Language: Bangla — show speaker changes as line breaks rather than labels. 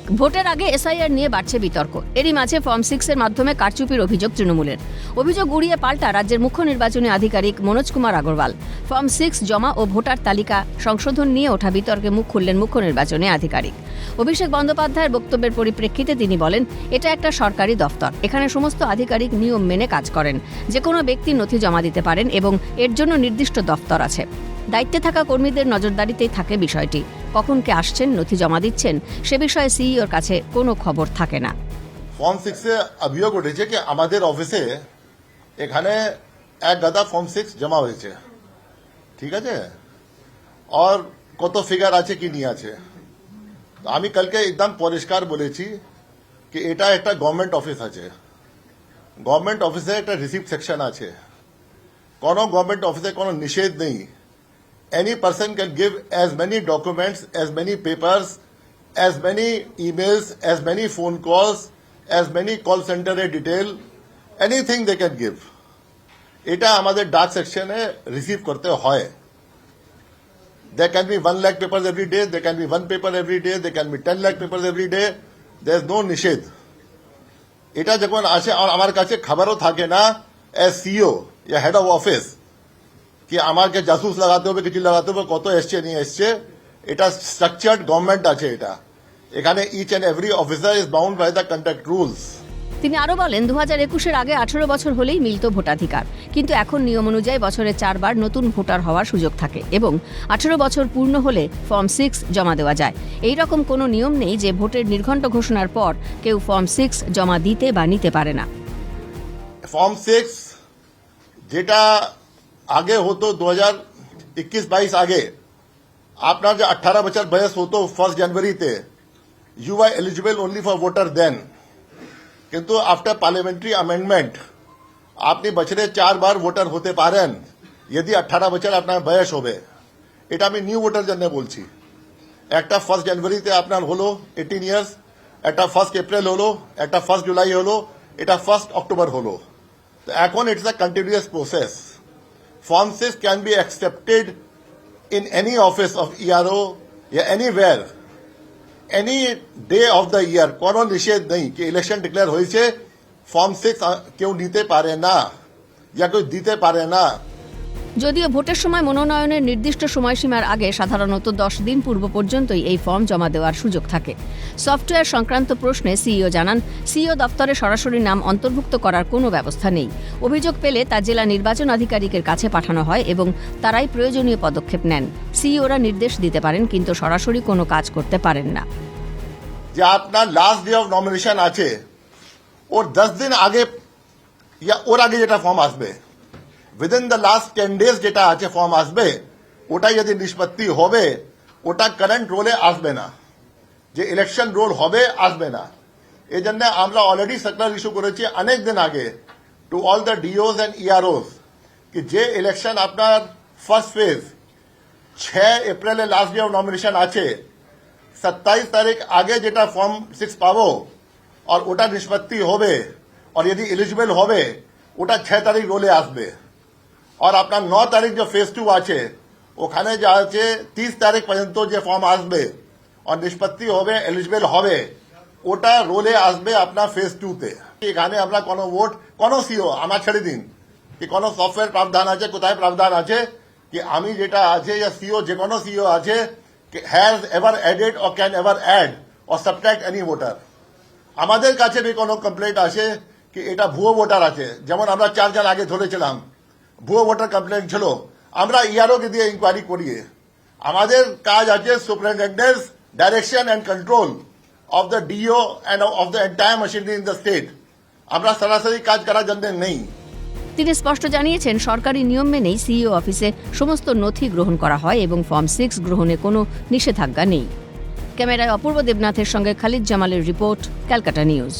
ভোটের আগে এসআইআর নিয়ে বাড়ছে বিতর্ক। এরই মাঝে ফর্ম 6 এর মাধ্যমে কারচুপির অভিযোগ তৃণমূলের। অভিযোগ উড়িয়ে পাল্টা রাজ্যের মুখ্য নির্বাচনী আধিকারিক মনোজ কুমার আগরওয়াল। ফর্ম 6 জমা ও ভোটার তালিকা সংশোধন নিয়ে ওঠা বিতর্কে মুখ খুললেন মুখ্য নির্বাচনী আধিকারিক। অভিষেক বন্দ্যোপাধ্যায়ের বক্তব্যের পরিপ্রেক্ষিতে তিনি বলেন, এটা একটা সরকারি দফতর, এখানে সমস্ত আধিকারিক নিয়ম মেনে কাজ করেন। যে কোনো ব্যক্তি নথি জমা দিতে পারেন এবং এর জন্য নির্দিষ্ট দফতর আছে। দায়িত্বে থাকা কর্মীদের নজরদারিতেই থাকে বিষয়টি। কখন কে আসছেন, নথি জমা দিচ্ছেন, সে বিষয়ে সিইওর কাছে কোনো খবর থাকে না।
ফর্ম 6 এ অভিযোগ উঠেছে কি আমাদের অফিসে এখানে এক গাদা ফর্ম 6 জমা হয়েছে, ঠিক আছে, আর কত ফিগার আছে কি নিয়ে আছে। আমি কালকে একদম পরিষ্কার বলেছি কি এটা একটা গভর্নমেন্ট অফিস আছে, গভর্নমেন্ট অফিসে একটা রিসিপ্ট সেকশন আছে। কোনো গভর্নমেন্ট অফিসে কোনো নিষেধ নেই। Any person can give as many documents, as many papers, as many emails, as many phone calls, as many call center detail, anything they can give. এটা আমাদের ডাক সেকশনে রিসিভ করতে হয়। There can be 1 lakh papers every day, there can be 1 paper every day, there can be 10 lakh papers every day. There is no নিষেধ। এটা যখন আসে আর আমার কাছে খবরও থাকে না as CEO या হেড অফ অফিস কি আমাকে জাসুস লাগাতে হবে, কিছু লাগাতে হবে, কত এসছে নিয়ে এসছে। এটা স্ট্রাকচার্ড গভর্নমেন্ট আছে। এটা এখানে each and every officer is bound by the conduct rules.
তিনি আরও বলেন, 2021-এর আগে 18 বছর হলেই মিলত ভোটাধিকার, কিন্তু এখন নিয়ম অনুযায়ী বছরে 4 বার নতুন ভোটার হওয়ার সুযোগ থাকে এবং 18 বছর পূর্ণ হলে ফর্ম 6 জমা দেওয়া যায়। এই রকম কোনো নিয়ম নেই যে ভোটের নির্ঘণ্ট ঘোষণার পর কেউ ফর্ম 6 জমা দিতে বা নিতে পারে না।
ফর্ম 6 যেটা আগে হতো 2021-22 আগে, আপনার যে 18 বছর বয়স হতো 1 জানুয়ারিতে, you are eligible only for voter then. কিন্তু আফটার পার্লামেন্টারি অ্যামেন্ডমেন্ট আপনি বছরে 4 বার ভোটার হতে পারেন যদি 18 বছর আপনার বয়স হবে। এটা আমি নিউ ভোটার জন্য বলছি। একটা 1 জানুয়ারিতে আপনার হলো 18 ইয়ার্স, একটা 1 এপ্রিল হলো, একটা 1 জুলাই হলো, এটা 1 অক্টোবর হলো। তো এখন it's a continuous process. Form 6 can be accepted in any office of ERO या anywhere, any day of the year। কোনো নিষেধ নেই कि ইলেকশন ডিক্লেয়ার হয়েছে ফর্ম 6 কেউ নিতে পারে না या কেউ দিতে পারে না।
যদিও ভোটের সময় মনোনয়নের নির্দিষ্ট সময়সীমার আগে সাধারণত 10 দিন পূর্ব পর্যন্তই এই ফর্ম জমা দেওয়ার সুযোগ থাকে। সফটওয়্যার সংক্রান্ত প্রশ্নে সিইও জানান, সিইও দপ্তরে সরাসরি নাম অন্তর্ভুক্ত করার কোনো ব্যবস্থা নেই। অভিযোগ পেলে তা জেলা নির্বাচন আধিকারিকের কাছে পাঠানো হয় এবং তারাই প্রয়োজনীয় পদক্ষেপ নেন। সিইওরা নির্দেশ দিতে পারেন, কিন্তু সরাসরি কোনো কাজ করতে পারেন না।
যে আপনার লাস্ট ডে অফ নমিনেশন আছে ওর 10 দিন আগে या ওর আগে যেটা ফর্ম আসবে, উইদিন দ্য লাস্ট 10 ডেজ যেটা আছে ফর্ম আসবে, ওটা যদি নিষ্পত্তি হবে ওটা কারেন্ট রোলে আসবে না, যে ইলেকশন রোল হবে আসবে না। এই জন্য আমরা অলরেডি সার্কুলার ইস্যু করেছি অনেক দিন আগে টু অল দ্য ডিওস অ্যান্ড ইআরওস কি যে ইলেকশন আপনার ফার্স্ট ফেজ 6 এপ্রিলে লাস্ট ডে অফ নমিনেশন আছে, 27 তারিখ আগে যেটা ফর্ম 6 পাবো আর ওটা নিষ্পত্তি হবে আর যদি এলিজিবল হবে ওটা 6 তারিখ রোলে আসবে। আর আপনার 9 তারিখ যে ফেজ 2 আছে ওখানে যা আছে 30 তারিখ পর্যন্ত যে ফর্ম আসবে আর নিষ্পত্তি হবে, এলিজিবল হবে, ওটা রোলে আসবে আপনার ফেজ 2 তে। এখানে আমরা কোনো ভোট কোনো সিও আমার ছেড়ে দিন কি কোনো সফটওয়্যার প্রাবধান আছে, কোথায় প্রাবধান আছে কি আমি যেটা আছে या সিও যে কোনো সিও আছে has ever added or can ever add or subtract any voter. আমাদের কাছে भी কোনো কমপ্লেন্ট আসে কি এটা ভুয়ো ভোটার আছে, যেমন আমরা 4 জন আগে ধরেছিলাম ভুয়ো ভোটার কমপ্লেন্ট ছিল, আমরা ইআরও কে দিয়ে ইনকোয়ারি করিয়ে। আমাদের কাজ আছে superintendent's direction and control of the DO and of the entire machinery in the state. আমরা সরাসরি কাজ করার জন্য নেই।
তিনি স্পষ্ট জানিয়েছেন, সরকারি নিয়ম মেনেই সিইও অফিসে সমস্ত নথি গ্রহণ করা হয় এবং ফর্ম 6 গ্রহণে কোনো নিষেধাজ্ঞা নেই। ক্যামেরায় অপূর্ব দেবনাথের সঙ্গে খালিদ জামালের রিপোর্ট, ক্যালকাটা নিউজ।